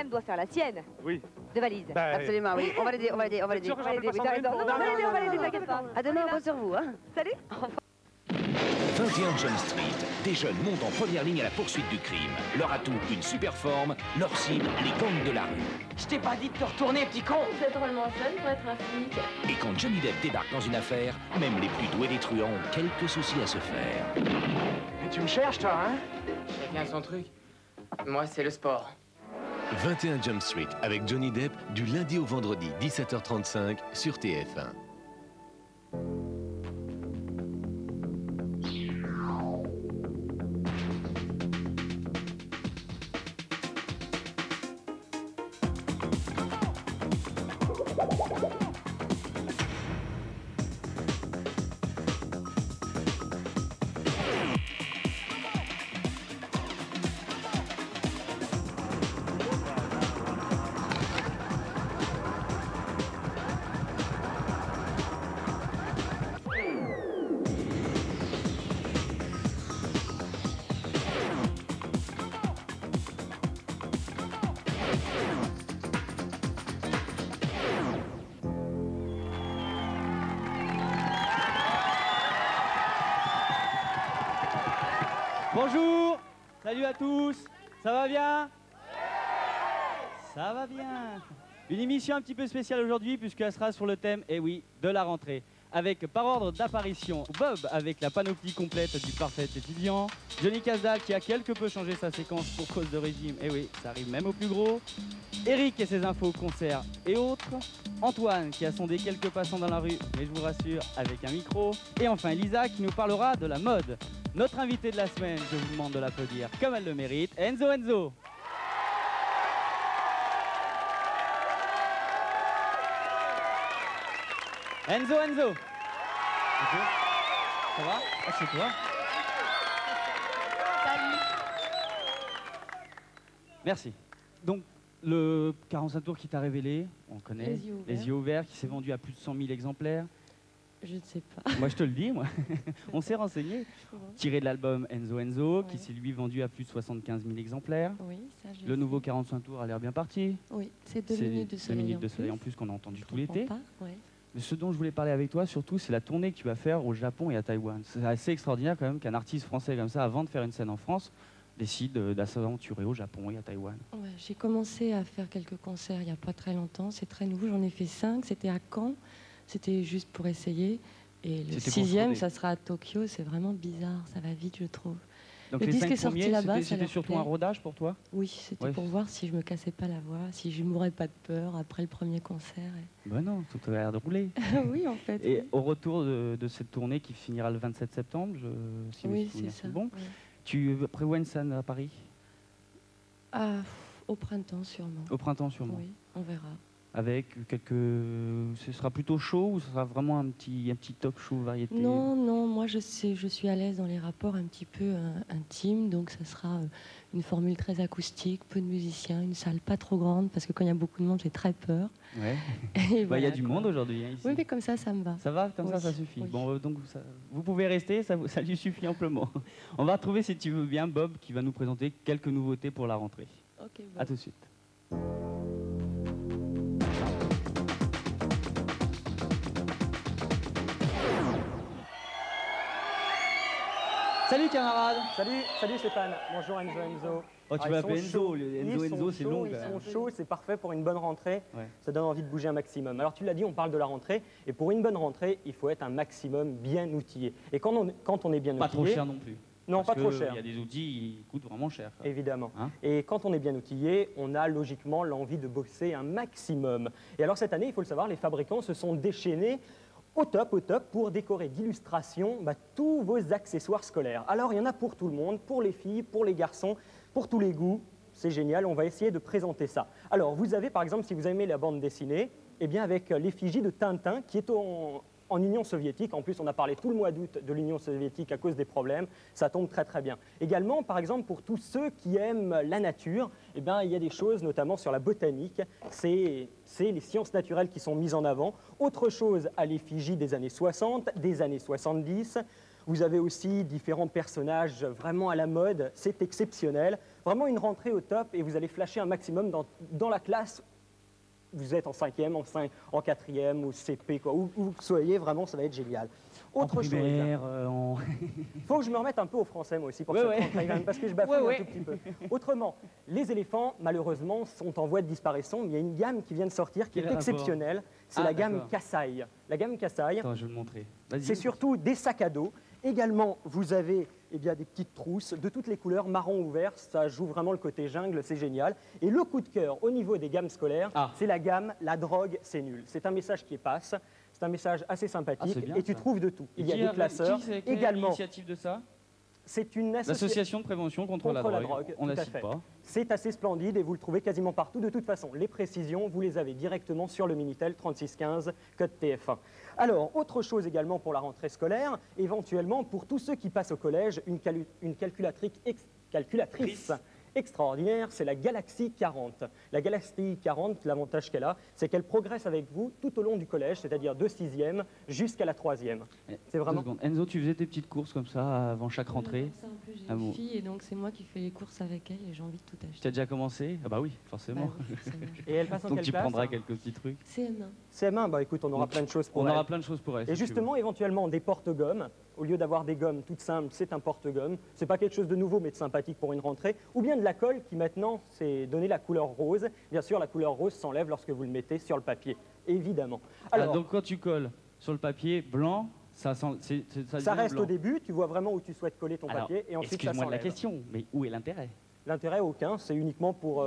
même doit faire la sienne. Oui. De valise. Bah, absolument, oui. On va l'aider, on va l'aider, on va l'aider. Sûr que j'en peux pas Oui, t'as raison. s'en Non, aller on va l'aider, t'inquiète pas. À demain, on compte sur vous. Hein. Salut. 21 Jump Street. Des jeunes montent en première ligne à la poursuite du crime. Leur atout, une super forme. Leur cible, les gangs de la rue. Je t'ai pas dit de te retourner, petit con. Vous êtes drôlement jeune pour être un flic. Et quand Johnny Depp débarque dans une affaire, même les plus doués des truands ont quelques soucis à se faire. Mais tu me cherches, toi, hein? Chacun son truc. Moi, c'est le sport. 21 Jump Street avec Johnny Depp du lundi au vendredi 17h35 sur TF1. Bonjour, salut à tous, ça va bien? Ça va bien. Une émission un petit peu spéciale aujourd'hui puisqu'elle sera sur le thème, eh oui, de la rentrée. Avec par ordre d'apparition, Bob avec la panoplie complète du parfait étudiant, Johnny Casdal qui a quelque peu changé sa séquence pour cause de régime, eh oui, ça arrive même au plus gros, Eric et ses infos, concerts et autres, Antoine qui a sondé quelques passants dans la rue, mais je vous rassure, avec un micro, et enfin Elisa qui nous parlera de la mode. Notre invité de la semaine, je vous demande de l'applaudir comme elle le mérite, Enzo Enzo. Enzo Enzo. Ça va? Ah, c'est toi. Merci. Donc, le 45 tours qui t'a révélé, on connaît, les yeux ouverts, qui s'est vendu à plus de 100 000 exemplaires. Je ne sais pas. Moi, je te le dis, moi. On s'est renseigné. Bon. Tiré de l'album Enzo Enzo, Ouais. qui s'est lui vendu à plus de 75 000 exemplaires. Oui, ça je Le sais. nouveau 45 tours a l'air bien parti. Oui, c'est 2 C'est minutes de 2 soleil. minutes de soleil en plus qu'on a entendu Je tout l'été. comprends pas, ouais. Mais ce dont je voulais parler avec toi, surtout, c'est la tournée que tu vas faire au Japon et à Taïwan. C'est assez extraordinaire quand même qu'un artiste français comme ça, avant de faire une scène en France, décide d'aventurer au Japon et à Taïwan. Ouais, j'ai commencé à faire quelques concerts il n'y a pas très longtemps. C'est très nouveau, j'en ai fait 5. C'était à Caen. C'était juste pour essayer. Et le C'était 6e, pour ça sera à Tokyo. C'est vraiment bizarre. Ça va vite, je trouve. Donc Le les disque 5 est sorti premiers, là-bas, ça c'était leur surtout plaît. un rodage pour toi? Oui, c'était Ouais. pour voir si je me cassais pas la voix, si je mourrais pas de peur après le premier concert. Ben non, tout a l'air de rouler. Oui, en fait. Et oui. au retour de cette tournée qui finira le 27 septembre, si mes Oui, souvenirs c'est sont ça. bons, ouais. tu prévois une scène à Paris? Ah, au printemps, sûrement. Au printemps sûrement. Oui, on verra. Avec quelques... Ce sera plutôt chaud ou ce sera vraiment un petit talk show variété? Non, non, moi je suis à l'aise dans les rapports un petit peu intimes, donc ça sera une formule très acoustique, peu de musiciens, une salle pas trop grande, parce que quand il y a beaucoup de monde, j'ai très peur. Ouais. Et Bah, il y voilà, a du quoi. monde aujourd'hui, hein, ici. Oui, mais comme ça me va. Ça va, comme Oui, ça suffit. oui. Bon, donc vous pouvez rester, ça lui suffit amplement. On va retrouver, si tu veux bien, Bob, qui va nous présenter quelques nouveautés pour la rentrée. Ok, bon. À tout de suite. Salut camarades. Salut Stéphane, bonjour Enzo Enzo. Oh, tu Ah, vas ils appeler sont Enzo, chauds. Enzo, c'est long. Ils quand même. sont chauds, c'est parfait pour une bonne rentrée, Ouais. ça donne envie de bouger un maximum. Alors tu l'as dit, on parle de la rentrée, et pour une bonne rentrée, il faut être un maximum bien outillé. Et quand on est bien Pas outillé... trop cher non plus. Non, Parce pas trop que cher. Il y a des outils qui coûtent vraiment cher. quoi. Évidemment. Hein? Et quand on est bien outillé, on a logiquement l'envie de bosser un maximum. Et alors cette année, il faut le savoir, les fabricants se sont déchaînés au top, pour décorer d'illustrations tous vos accessoires scolaires. Alors il y en a pour tout le monde, pour les filles, pour les garçons, pour tous les goûts. C'est génial, on va essayer de présenter ça. Alors vous avez par exemple, si vous aimez la bande dessinée, eh bien avec l'effigie de Tintin qui est en Union soviétique. En plus, on a parlé tout le mois d'août de l'Union soviétique à cause des problèmes. Ça tombe très très bien. Également, par exemple, pour tous ceux qui aiment la nature, eh bien, il y a des choses notamment sur la botanique. C'est les sciences naturelles qui sont mises en avant. Autre chose à l'effigie des années 60, des années 70. Vous avez aussi différents personnages vraiment à la mode. C'est exceptionnel. Vraiment une rentrée au top et vous allez flasher un maximum dans la classe. Vous êtes en 5e, en 4e ou CP, quoi. Où vous soyez, vraiment, ça va être génial. Autre chose. Faut que je me remette un peu au français, moi aussi, pour cette rentrée, parce que je bafouille un tout petit peu. Autrement, les éléphants, malheureusement, sont en voie de disparition. Mais il y a une gamme qui vient de sortir qui est exceptionnelle. C'est la gamme Kassai. La gamme Kassai, attends, je vais le montrer. c'est surtout des sacs à dos. Également, vous avez des petites trousses de toutes les couleurs, marron ou vert. Ça joue vraiment le côté jungle, c'est génial. Et le coup de cœur au niveau des gammes scolaires, c'est la gamme « La drogue, c'est nul ». C'est un message qui passe. C'est un message assez sympathique et tu trouves de tout. Il y a des classeurs. Également, l'initiative de ça? c'est une L'association de prévention contre la drogue. On la cite pas. C'est assez splendide et vous le trouvez quasiment partout. De toute façon, les précisions, vous les avez directement sur le Minitel 3615, code TF1. Alors, autre chose également pour la rentrée scolaire, éventuellement pour tous ceux qui passent au collège, une calculatrice extraordinaire, c'est la Galaxy 40. La Galaxy 40, l'avantage qu'elle a, c'est qu'elle progresse avec vous tout au long du collège, c'est-à-dire de 6e jusqu'à la 3e. C'est vraiment... Enzo, tu faisais tes petites courses comme ça avant chaque rentrée? J'ai une fille et donc c'est moi qui fais les courses avec elle et j'ai envie de tout acheter. Tu as déjà commencé? Ah bah oui, forcément. Bah oui, forcément. Et elle passe en donc quelle tu classe? prendras quelques petits trucs. CM1. CM1, bah écoute, on aura Donc, plein de choses pour elle. On aura plein de choses pour elle. Et justement, éventuellement, des porte-gommes. Au lieu d'avoir des gommes toutes simples, c'est un porte-gomme. C'est pas quelque chose de nouveau, mais de sympathique pour une rentrée. Ou bien de la colle qui maintenant s'est donné la couleur rose. Bien sûr, la couleur rose s'enlève lorsque vous le mettez sur le papier, évidemment. Alors, donc quand tu colles sur le papier blanc, ça reste au début, tu vois vraiment où tu souhaites coller ton papier, et ensuite ça excuse-moi de la s'enlève. question, mais où est l'intérêt? L'intérêt, aucun, c'est uniquement pour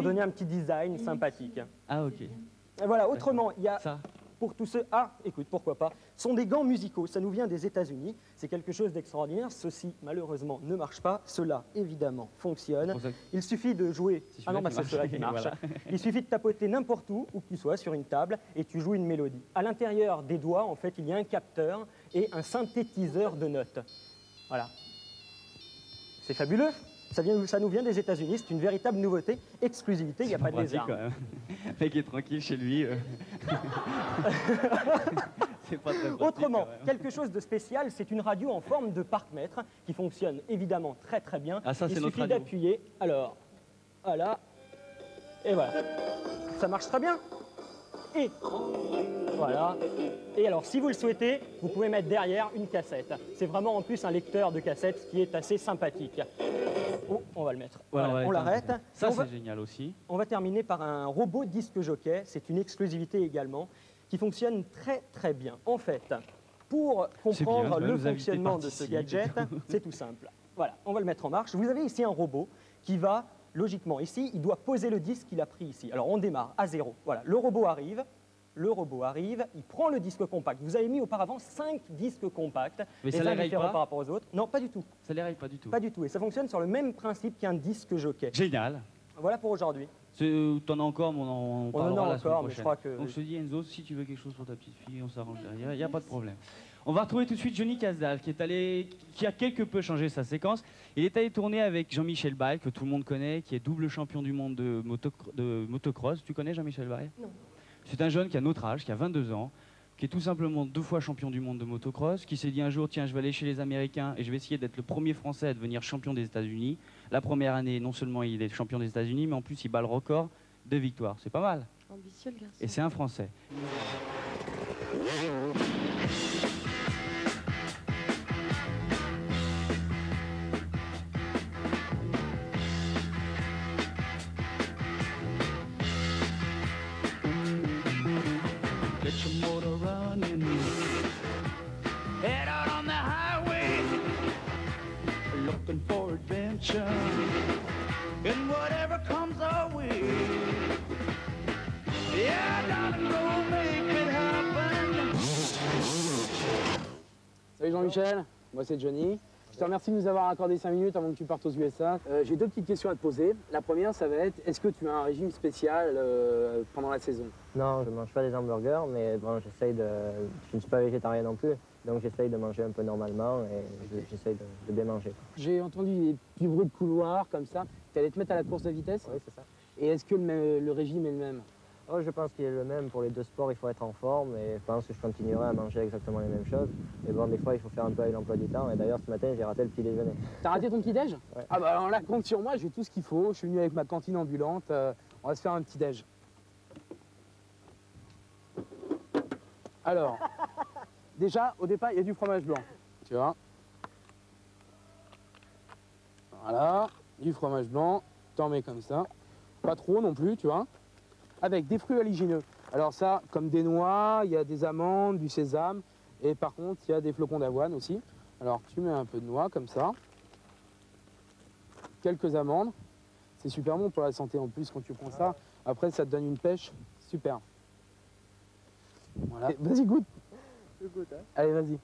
donner un petit design sympathique. Ah ok. Et voilà, autrement, il y a... Ça. Pour tous ceux, écoute, pourquoi pas, sont des gants musicaux. Ça nous vient des États-Unis. C'est quelque chose d'extraordinaire. Ceci, malheureusement, ne marche pas. Cela, évidemment, fonctionne. Il suffit de jouer. Ah non, c'est cela qui marche. Voilà. Il suffit de tapoter n'importe où que tu sois, sur une table, et tu joues une mélodie. À l'intérieur des doigts, en fait, il y a un capteur et un synthétiseur de notes. Voilà. C'est fabuleux. Ça nous vient des États-Unis. C'est une véritable nouveauté, exclusivité. Il n'y a pas de lézard. Le mec est tranquille chez lui. C'est pas très pratique, autrement, quelque chose de spécial, c'est une radio en forme de parc-mètre qui fonctionne évidemment très très bien. Ah, ça, il c'est notre suffit radio. d'appuyer. Alors, voilà. Et voilà. Ça marche très bien. Et voilà. Et alors, si vous le souhaitez, vous pouvez mettre derrière une cassette. C'est vraiment en plus un lecteur de cassette qui est assez sympathique. Oh, on va le mettre. Voilà, on l'arrête. Ça, c'est génial aussi. On va terminer par un robot disque jockey. C'est une exclusivité également qui fonctionne très très bien. En fait, pour comprendre le fonctionnement de ce gadget, c'est tout simple. Voilà, on va le mettre en marche. Vous avez ici un robot qui va, logiquement, ici, il doit poser le disque qu'il a pris ici. Alors, on démarre à 0. Voilà, le robot arrive, il prend le disque compact. Vous avez mis auparavant 5 disques compacts. Mais ça les différents par rapport aux autres. Non, pas du tout. Ça les raye pas du tout. Pas du tout. Et ça fonctionne sur le même principe qu'un disque jockey. Génial. Voilà pour aujourd'hui. T'en as encore, mais on parlera la semaine prochaine. Mais je crois que... Donc je te dis, Enzo, si tu veux quelque chose pour ta petite fille, on s'arrange derrière, il n'y a pas de problème. On va retrouver tout de suite Johnny Casdal, qui a quelque peu changé sa séquence. Il est allé tourner avec Jean-Michel Baye, que tout le monde connaît, qui est double champion du monde de motocross. Tu connais Jean-Michel Baye? Non. C'est un jeune qui a notre âge, qui a 22 ans, qui est tout simplement 2 fois champion du monde de motocross, qui s'est dit un jour, tiens, je vais aller chez les Américains et je vais essayer d'être le premier Français à devenir champion des États-Unis. La première année, non seulement il est champion des États-Unis, mais en plus il bat le record de victoires. C'est pas mal. Ambitieux, le garçon. Et c'est un Français. And whatever comes our way, yeah, darling, go make it happen. Salut Jean-Michel, moi c'est Johnny. Je te remercie de nous avoir accordé 5 minutes avant que tu partes aux USA. J'ai 2 petites questions à te poser. La première, ça va être, est-ce que tu as un régime spécial pendant la saison? Non, je ne mange pas des hamburgers, mais bon, je ne suis pas végétarien non plus. Donc j'essaye de manger un peu normalement et j'essaye de bien manger. J'ai entendu des petits bruits de couloir comme ça. Tu allais te mettre à la course de vitesse? Oui, c'est ça. Et est-ce que le régime est le même? Oh, je pense qu'il est le même. Pour les deux sports, il faut être en forme et je pense que je continuerai à manger exactement les mêmes choses. Mais bon, des fois, il faut faire un peu avec l'emploi du temps. Et d'ailleurs, ce matin, j'ai raté le petit déjeuner. T'as raté ton petit déj? Ouais. Ah bah alors là, compte sur moi, j'ai tout ce qu'il faut. Je suis venu avec ma cantine ambulante. On va se faire un petit déj. Alors, déjà, au départ, il y a du fromage blanc. Tu vois? Voilà, du fromage blanc. T'en mets comme ça. Pas trop non plus, tu vois? Avec des fruits oléagineux. Alors ça, comme des noix, il y a des amandes, du sésame. Et par contre, il y a des flocons d'avoine aussi. Alors, tu mets un peu de noix comme ça. Quelques amandes. C'est super bon pour la santé en plus quand tu prends ça. Après, ça te donne une pêche. Super. Voilà. Vas-y, goûte. Je goûte, hein? Allez, vas-y.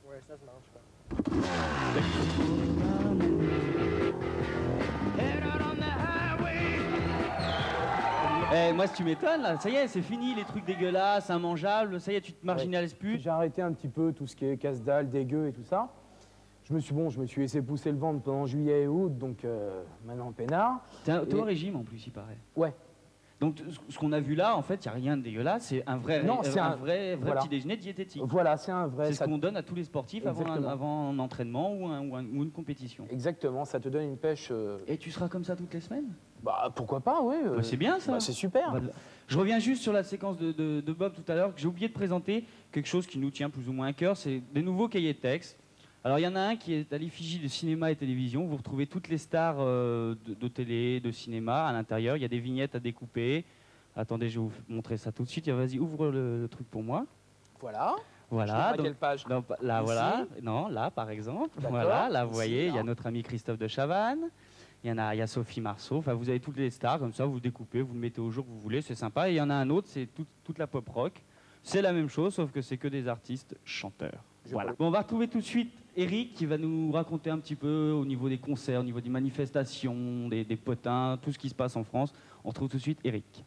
Ouais, ça se mange pas. Head out on the highway. Eh, moi, si tu m'étonnes, là, ça y est, c'est fini les trucs dégueulasses, immangeables, ça y est, tu te marginalises plus. J'ai arrêté un petit peu tout ce qui est casse-dalle, dégueu et tout ça. Je me suis laissé pousser le ventre pendant juillet et août, donc maintenant peinard. T'es au régime en plus, il paraît. Ouais. Donc ce qu'on a vu là, en fait, il n'y a rien de dégueulasse, c'est un vrai, Non, c'est un vrai voilà. petit déjeuner diététique. Voilà, c'est un vrai. C'est ce qu'on donne à tous les sportifs Exactement. avant un entraînement ou une compétition. Exactement, ça te donne une pêche. Et tu seras comme ça toutes les semaines? Bah pourquoi pas, oui. Bah, c'est bien ça. Bah, c'est super. Je reviens juste sur la séquence de Bob tout à l'heure, que j'ai oublié de présenter, quelque chose qui nous tient plus ou moins à cœur, c'est des nouveaux cahiers de texte. Alors il y en a un qui est à l'effigie de cinéma et télévision, vous retrouvez toutes les stars de télé, de cinéma à l'intérieur, il y a des vignettes à découper. Attendez, je vais vous montrer ça tout de suite. Vas-y, ouvre le truc pour moi. Voilà. Voilà. À quelle page? Là, Ici. voilà. Non, là, par exemple. Voilà, là, vous voyez, il y a notre ami Christophe de Chavannes. Il y a Sophie Marceau. Enfin, vous avez toutes les stars, comme ça, vous découpez, vous le mettez au jour que vous voulez, c'est sympa. Et il y en a un autre, c'est toute la pop rock. C'est la même chose, sauf que c'est que des artistes chanteurs. Voilà. Bon, on va retrouver tout de suite Eric qui va nous raconter un petit peu au niveau des concerts, au niveau des manifestations, des potins, tout ce qui se passe en France. On retrouve tout de suite Eric.